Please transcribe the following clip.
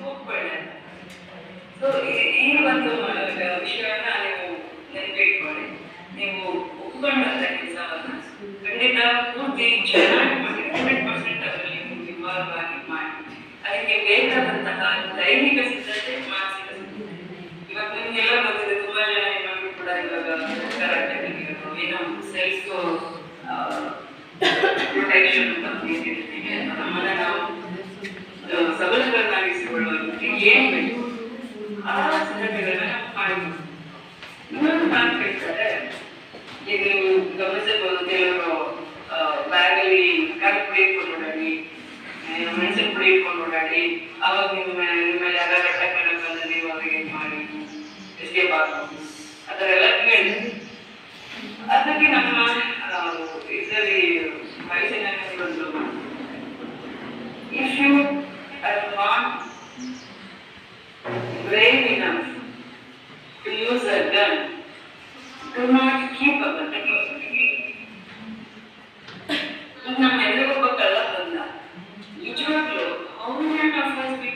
ಒಪ್ಕೊಳ್ಳಿ. So ಈ ಒಂದು ವಿಷಯವನ್ನ ನೀವು ನೆನಪಿಟ್ಕೊಳ್ಳಿ. ನೀವು ಒಪ್ಕೊಂಡಂತ ಕೆಲಸವನ್ನ ಖಂಡಿತ ಪೂರ್ತಿ ಚೆನ್ನಾಗಿ ಮಾಡಿ, 100% ಅದರಲ್ಲಿ ಇನ್ವಾಲ್ವ್ ಆಗಿ ಮಾಡಿ. ಅದಕ್ಕೆ ಬೇಕಾದಂತಹ ದೈಹಿಕ ಸಿದ್ಧತೆ, ಮಾನಸಿಕ ಸಿದ್ಧತೆ. ಇವಾಗ ನಿಮ್ಗೆಲ್ಲ ಗೊತ್ತಿದೆ, ತುಂಬಾ ಜನ ಇನ್ನೊಂದು ಕೂಡ ಇವಾಗ ಕರಾಟೆ ಏನೋ ಸೆಲ್ಫ್ ಪ್ರೊಟೆಕ್ಷನ್ ಅಂತ ಹೇಳ್ತೀವಿ. ನಮ್ಮನ್ನ ನಾವು ಸಬಲರನ್ನಾಗಿಸಿಕೊಳ್ಳುವಂತೆ ಏನ್ ಬೇಕು ಆ ಸಿದ್ಧತೆಗಳನ್ನ ನಾವು ಮಾಡಬೇಕು. ಇನ್ನೊಂದು ಮಾತು ಹೇಳ್ತಾರೆ, ಈಗ ನೀವು ಗಮನಿಸಬಹುದು, ಕೆಲವರು ಬ್ಯಾಗಲ್ಲಿ ಖಾರದ ಪುಡಿ ಇಟ್ಕೊಂಡು ಓಡಾಡಿ, ಮೆಣಸಿನ ಪುಡಿ ಇಟ್ಕೊಂಡು ಓಡಾಡಿ, ಅವಾಗ ನಿಮ್ಮ ಯಾರ ಘಟಕಗಳ ಬಂದು ನೀವು ಅವರಿಗೆ ಮಾಡಿ ಎಸ್ಕೇಪ್ ಆಗ್ಬೋದು, ಆ ಥರ ಎಲ್ಲ ಕೇಳಿ. ಅದಕ್ಕೆ ನಮ್ಮ ಇದರಲ್ಲಿ ವಯಸ್ಸಿನಲ್ಲಿ ಒಂದು, if you are not brave enough to use a gun, do not keep a gun. ಈಗ ನಮ್ಮೆಲ್ಲರಿಗೂ ಒಬ್ಬ ಕಳ್ಳ ಬಂದ, ನಿಜವಾಗ್ಲೂ how many of us we